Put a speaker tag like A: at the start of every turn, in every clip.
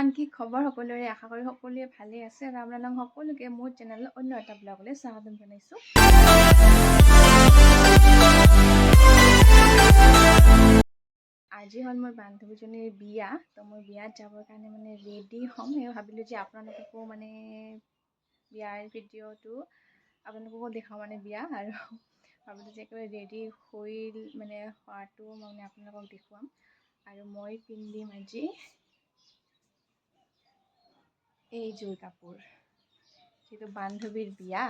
A: কিমান কি খবৰ সকলোৰে আশা কৰি সকলোৱে ভালে আছে আৰু আপোনালোক সকলোকে মোৰ চেনেলৰ অন্য এটা ব্লগলৈ স্বাগতম জনাইছোঁ। আজি হ'ল মোৰ বান্ধৱীজনীৰ বিয়া, তো মই বিয়াত যাবৰ কাৰণে ৰেডি হ'ম। সেই ভাবিলোঁ যে আপোনালোককো বিয়াৰ ভিডিঅ'টো আপোনালোককো দেখাওঁ বিয়া, আৰু ভাবিলোঁ যে একেবাৰে ৰেডি হৈ হোৱাটো আপোনালোকক দেখুৱাম। আৰু মই পিন্ধিম আজি এইযোৰ কাপোৰ, যিটো বান্ধৱীৰ বিয়া।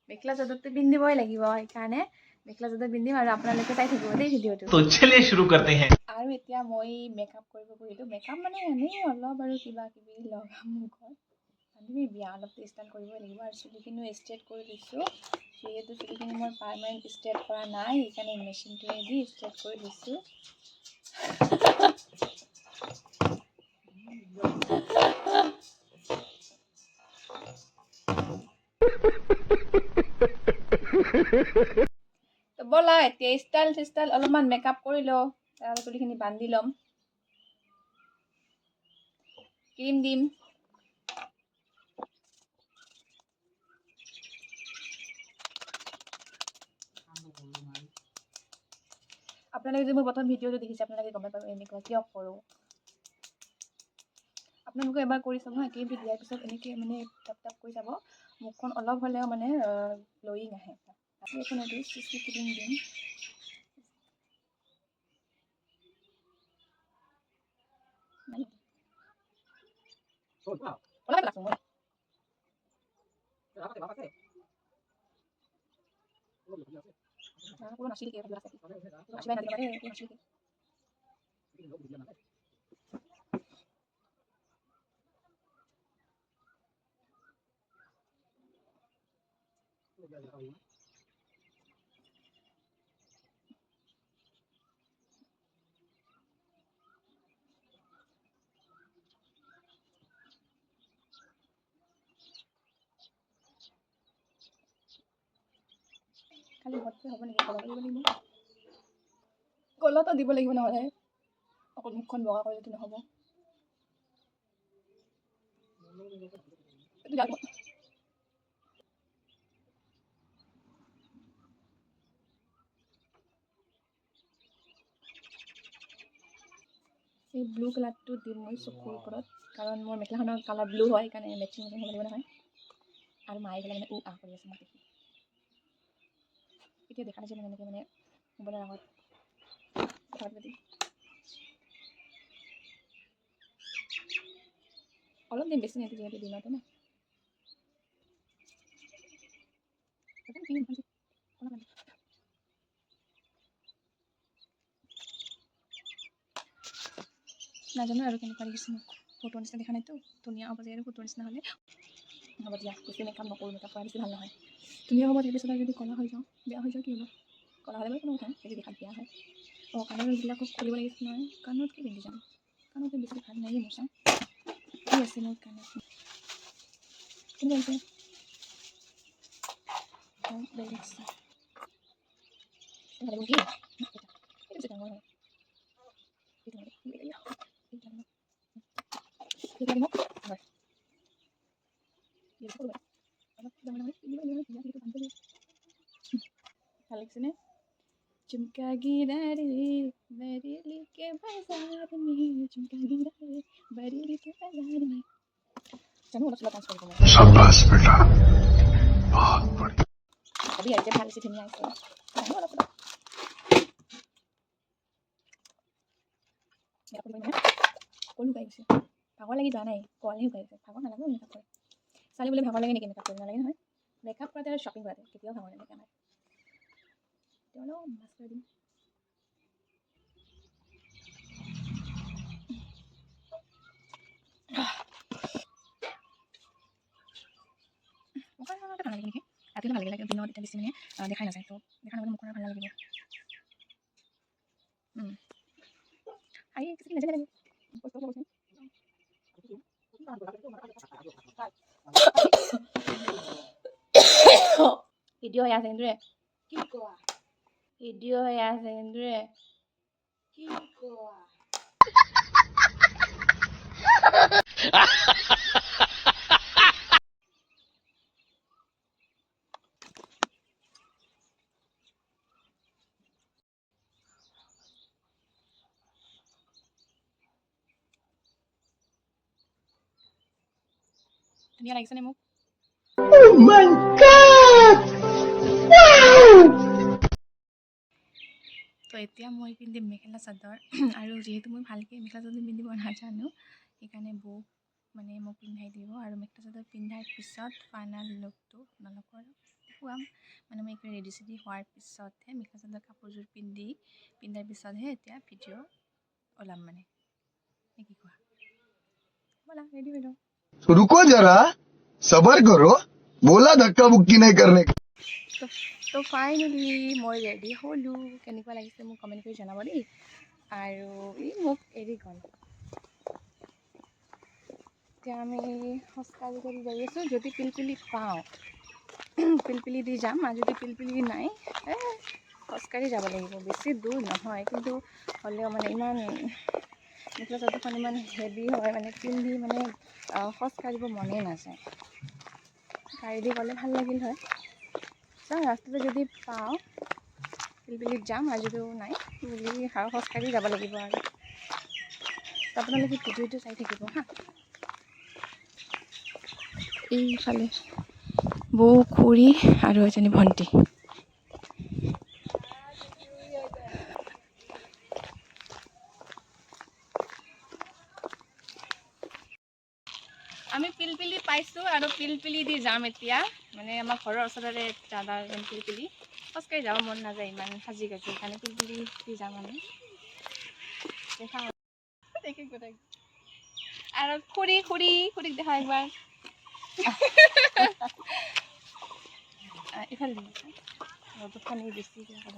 A: মেখেলা চাদৰটো পিন্ধিবই লাগিব, সেইকাৰণে মেখেলা চাদৰ পিন্ধিম আৰু আপোনালোকে চাই থাকিব দেই ভিডিঅ'টো।
B: তো চলিয়ে শুৰু কৰতে हैं।
A: আৰু এতিয়া মই মেকআপ কৰিব বহিলোঁ। মেকআপ এনেই অলপ আৰু কিবা কিবি লগাম মুখত। বান্ধৱীৰ বিয়া, অলপ ষ্টাইল কৰিবই লাগিব। আৰু চুলিখিনিও ষ্ট্ৰেট কৰি লৈছোঁ, যিহেতু চুলিখিনি মই পাৰ্মানেণ্ট ষ্ট্ৰেট কৰা নাই, সেইকাৰণে মেচিনটোৱে দি ষ্ট্ৰেট কৰি লৈছোঁ। তো ব'লা এতিয়া ষ্টাইল অলপমান মেকআপ কৰি লওঁ, তাৰপিছত চুলিখিনি বান্ধি ল'ম, ক্ৰীম দিম। আপোনালোকে যদি মোৰ প্ৰথম ভিডিঅ'টো দেখিছে, আপোনালোকে গম পাব এনেকুৱা কিয় কৰোঁ। আপোনালোকে এবাৰ কৰি চাব হা, ক্ৰীমটো দিয়াৰ পিছত এনেকৈ টাপ টাপ কৰি চাব, মুখখন অলপ হ'লেও গ্ল'য়িং আহে। এখন এইটো চিচি ক্ৰীম দিম। খালি ভৰ্তি হ'ব নেকি? কলা দিব লাগিব, কলাটো দিব লাগিব, নহ'লে অকল মুখখন বগা কৰিলেতো নহ'ব। এই ব্লু কালাৰটো দিম মই চকুৰ ওপৰত, কাৰণ মোৰ মেখেলাখনৰ কালাৰ ব্লু হয়, সেইকাৰণে মেচিং হ'ব লাগিব নহয়। আৰু মায়ে পেলাই কৰি আছে মোক দেখি। এতিয়া দেখা নাছিল এনেকৈ মোবাইলৰ আগত কথা পাতি অলপ দিন, বেছি নিদিওঁ যিহেতু দিনতে না। নাজানো আৰু কেনেকুৱা দেখিছে মোক, ফটোৰ নিচিনা দেখা নাইতো। ধুনীয়া হ'ব যে আৰু ফটোৰ নিচিনা হ'লে হ'ব দিয়া, বেছি মেকআপ নকৰোঁ, মেকআপ কৰা বেছি ভাল নহয়। ধুনীয়া হ'ব তাৰপিছত আৰু যদি ক'লা হৈ যাওঁ, বেয়া হৈ যাওঁ, কি হ'ব? ক'লা হ'লে বাৰু কোনো কথা নাই, যদি দেখাত বেয়া হয়। কাণৰ এইবিলাকক খুলিব লাগিছিল নহয়, কাণত কি পিন্ধি যাম? কাণত বেছি ভাল নাইয়ে মোৰ চাওঁ, কি আছে মোৰ কাণত? কেনেকুৱা হৈছে? বেলেগ আছে ডাঙৰ হয়। ভাল লাগিছেনে? झुमका गिरा रे बरेली के बाजार में, झुमका गिरा रे बरेली के बाजार में। জানো অলপ চলপ ডান্স কৰিব লাগে।
B: शाबाश बेटा, बहुत बढ़िया।
A: ভাবি আহিছে, ভাল হৈছে, ধুনীয়া হৈছে। জানো অলপ চলপ ক'লো গাই গৈছে, ভাগৰ লাগি যোৱা নাই, কলহে শুকাই গৈছে। ভাগৰ নালাগে মেকআপ কৰে। ছোৱালী বোলে ভাগৰ লাগে নেকি মেকআপ কৰিব? নালাগে নহয়। মেকআপ কৰাতে আৰু শ্বপিং কৰাতে কেতিয়াও ভাগৰ নালাগে আমাৰ। অলপ মাছ কৰি দিম। মুখখন ভাল নালাগে নেকি? ৰাতিলৈ ভাল লাগে, দিনত এতিয়া বেছি দেখাই নাযায়, তো দেখা নগ'লে মুখখন ভাল নালাগিব। কিছু নাজানে লাগে ভিডিঅ' হৈ আছে কিন্তু কি কোৱা? ভিডিঅ' হৈ আছে কিন্তু কি কোৱা? ধুনীয়া লাগিছেনে মোক? তো এতিয়া মই পিন্ধিম মেখেলা চাদৰ আৰু যিহেতু মই ভালকৈ মেখেলা চাদৰ পিন্ধিব নাজানো সেইকাৰণে বৌক মানে মোক পিন্ধাই দিব আৰু মেখেলা চাদৰ পিন্ধাৰ পিছত ফাইনেল লুকটো আপোনালোকৰ দেখুৱাম। মানে মই একদম ৰেডি চেডি হোৱাৰ পিছতহে মেখেলা চাদৰ কাপোৰযোৰ পিন্ধাৰ পিছতহে এতিয়া ভিডিঅ' ওলাম মানে। নে কি কোৱা? ব'লা ৰেডি হৈ লওঁ।
C: रुको जरा सबर करो बोला धक्का मुक्की नहीं करने का
A: তো ফাইনেলি মই ৰেডি হ'লোঁ। কেনেকুৱা লাগিছে মোক কমেণ্ট কৰি জনাব দেই। আৰু ই মোক এৰি গ'ল। এতিয়া আমি খোজকাঢ়ি কৰি গৈ আছোঁ। যদি পিলপিলি পাওঁ পিলপিলি দি যাম, আৰু যদি পিলপিলি নাই খোজকাঢ়ি যাব লাগিব। বেছি দূৰ নহয়, কিন্তু হ'লেও মানে ইমান মেখেলা চাদৰখন ইমান হেভি হয়, মানে পিন্ধি মানে খোজকাঢ়িব মনেই নাযায়। গাড়ী দি গ'লে ভাল লাগিল হয়। চাওঁ ৰাস্তাতে যদি পাওঁ পিলপিলিত যাম, আৰু যদিও নাই বুলি আৰু খোজকাঢ়ি যাব লাগিব। আৰু আপোনালোকে ভিডিঅ'টো চাই থাকিব হা। এইফালে বৌ, খুৰী আৰু এজনী ভণ্টি। আমি পিলপিলি পাইছোঁ আৰু পিলপিলি দি যাম এতিয়া। মানে আমাৰ ঘৰৰ ওচৰৰে দাদাৰ পিলপিলি। খোজকাঢ়ি যাব মন নাযায় ইমান সাজি কাজি, সেইকাৰণে পিলপিলি দি যাম আমি। আৰু খুৰীক দেখা একবাৰ। এইফালে ৰ'দখন বেছি হ'ব।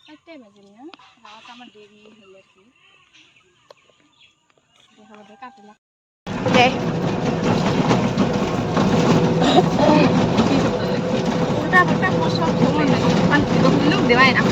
A: 4টাই বাজিল না, গাঁৱত আমাৰ দেৰি হ'লে কি হ'ব দে কাটিলা দে। উল্টা পুল্টা সব দেৱাই না।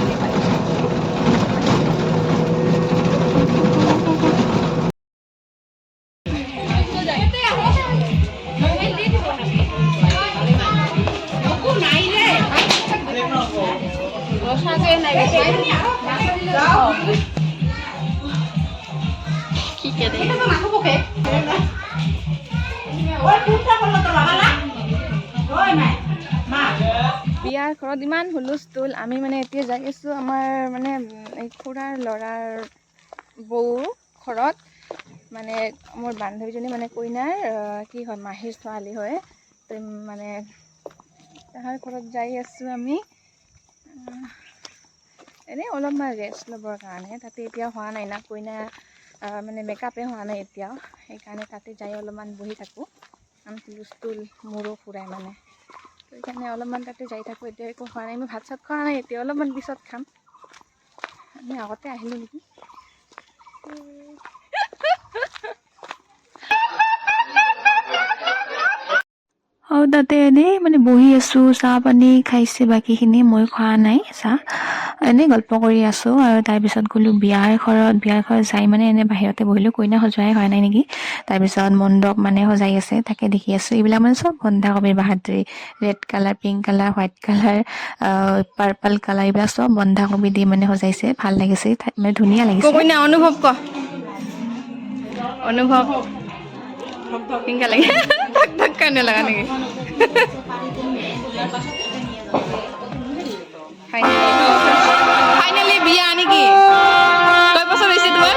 A: বিয়াৰ ঘৰত ইমান হুলস্থুল। আমি মানে এতিয়া যাই আছোঁ আমাৰ মানে এই খুৰাৰ ল'ৰাৰ বৌৰ ঘৰত। মানে মোৰ বান্ধৱীজনী মানে কইনাৰ কি হয় মাহীৰ ছোৱালী হয়। তো মানে তাহাৰ ঘৰত যাই আছোঁ আমি এনেই অলপমান ৰেষ্ট ল'বৰ কাৰণে। তাতে এতিয়া হোৱা নাই না, কইনা মানে মেকআপে হোৱা নাই এতিয়াও, সেইকাৰণে তাতে যাই অলপমান বহি থাকোঁ। আমি হুলস্থুল মোৰো ফুৰাই মানে, তো সেইকাৰণে অলপমান তাতে যাই থাকোঁ। এতিয়া একো হোৱা নাই, মই ভাত চাত খোৱা নাই এতিয়া, অলপমান পিছত খাম। আমি আগতে আহিলোঁ নেকি। আৰু তাতে এনেই মানে বহি আছোঁ, চাহ পানী খাইছে বাকীখিনি, মই খোৱা নাই চাহ। এনেই গল্প কৰি আছোঁ। আৰু তাৰপিছত গ'লোঁ বিয়াৰ ঘৰত যাই মানে এনেই বাহিৰতে বহিলোঁ। কইনা সজোৱাই হোৱা নাই নেকি। তাৰপিছত মণ্ডপ মানে সজাই আছে, তাকে দেখি আছোঁ। এইবিলাক মানে চব বন্ধাকবিৰ বাহাদুৰি, red colour, pink colour, white colour, purple colour, এইবিলাক চব বন্ধাকবি দি মানে সজাইছে। ভাল লাগিছে, মানে ধুনীয়া লাগিছে। কইনা অনুভৱ ক অনুভৱ কেনেকা লাগে? কাৰণে লগা নেকি? ফাইনেলি বিয়া নেকি? কয় বছৰ হৈছে তোমাৰ?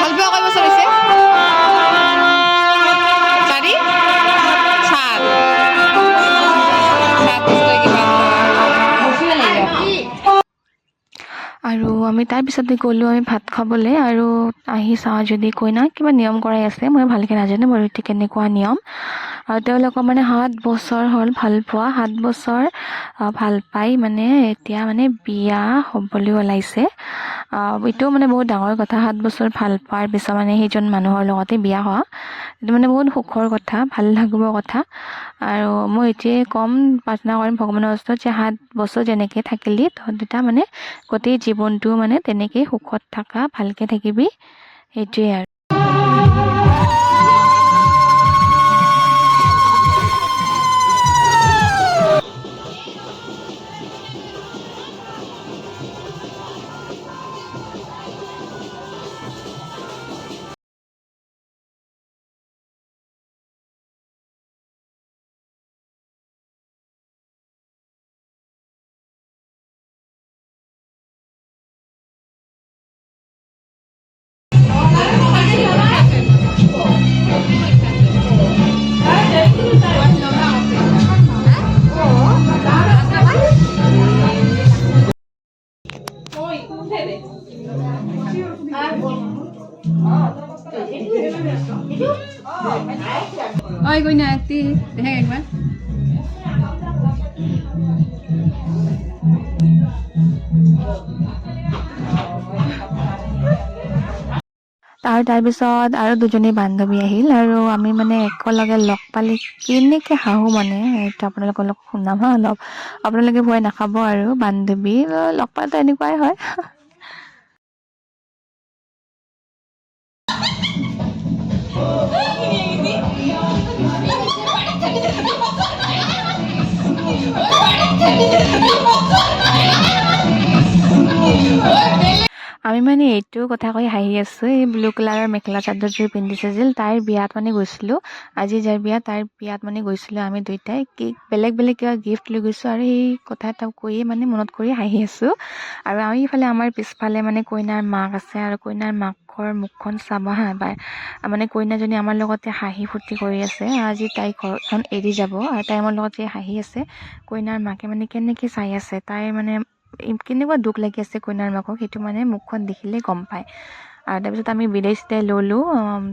A: ভাল পোৱা কয় বছৰ হৈছে? 4? 7 বছৰ কিমান? আৰু আমি তাৰপিছতে গ'লোঁ আমি ভাত খাবলৈ। আৰু আহি চাওঁ যদি কইনা কিবা নিয়ম কৰাই আছে, মই ভালকৈ নাজানো বাৰু এতিয়া কেনেকুৱা নিয়ম। আৰু তেওঁলোকৰ মানে 7 বছৰ হ'ল ভাল পোৱা, 7 বছৰ ভাল পাই মানে এতিয়া মানে বিয়া হ'বলৈ ওলাইছে। এইটো মানে বহুত ডাঙৰ কথা 7 বছৰ ভাল পোৱাৰ পিছত মানে সেইজন মানুহৰ লগতে বিয়া হোৱা এইটো মানে বহুত সুখৰ কথা ভাল লাগিব কথা আৰু মই এতিয়াই কম প্ৰাৰ্থনা কৰিম ভগৱানৰ ওচৰত যে 7 বছৰ যেনেকৈ থাকিলি তহঁত মানে গোটেই জীৱনটো মানে তেনেকেই সুখত থাকা ভালকৈ থাকিবি সেইটোৱে আৰু Ôi cô nhà tí để hai anh তাৰপিছত আৰু দুজনী বান্ধৱী আহিল আৰু আমি মানে একেলগে লগ পালি কেনেকৈ হাঁহো মানে এইটো আপোনালোকৰ লগত শুনাম হা অলপ আপোনালোকে ভয় নাখাব আৰু বান্ধৱী লগ পালে এনেকুৱাই হয় আমি মানে এইটো কথা কৈ হাঁহি আছোঁ এই ব্লু কালাৰৰ মেখেলা চাদৰযোৰ পিন্ধিছিল তাইৰ বিয়াত মানে গৈছিলোঁ আজি যাৰ বিয়া তাইৰ বিয়াত মানে গৈছিলোঁ আমি দুইটাই বেলেগ বেলেগ কিবা গিফ্ট লৈ গৈছোঁ আৰু সেই কথা এটা কৈয়ে মানে মনত কৰি হাঁহি আছোঁ আৰু আমি ইফালে আমাৰ পিছফালে মানে কইনাৰ মাক আছে আৰু কইনাৰ মাকৰ মুখখন চাব হা এবাৰ মানে কইনাজনী আমাৰ লগতে হাঁহি ফূৰ্তি কৰি আছে আজি তাই ঘৰখন এৰি যাব আৰু তাই আমাৰ লগতে হাঁহি আছে কইনাৰ মাকে মানে কেনেকৈ চাই আছে তাইৰ মানে কেনেকুৱা দুখ লাগি আছে কইনাৰ মাকক সেইটো মানে মুখখন দেখিলে গম পায় আৰু তাৰপিছত আমি বিদায় চিদাই ল'লোঁ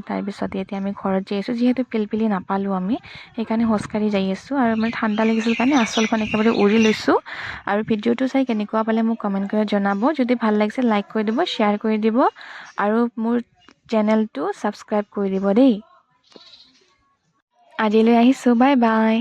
A: তাৰপিছতে এতিয়া আমি ঘৰত যাই আছোঁ যিহেতু পিলপিলি নাপালোঁ আমি সেইকাৰণে খোজকাঢ়ি যাই আছোঁ আৰু মানে ঠাণ্ডা লাগিছিল কাৰণে আঁচলখন একেবাৰে উৰি লৈছোঁ আৰু ভিডিঅ'টো চাই কেনেকুৱা পালে মোক কমেণ্ট কৰি জনাব যদি ভাল লাগিছে লাইক কৰি দিব শ্বেয়াৰ কৰি দিব আৰু মোৰ চেনেলটো ছাবস্ক্ৰাইব কৰি দিব দেই আজিলৈ আহিছোঁ বাই বাই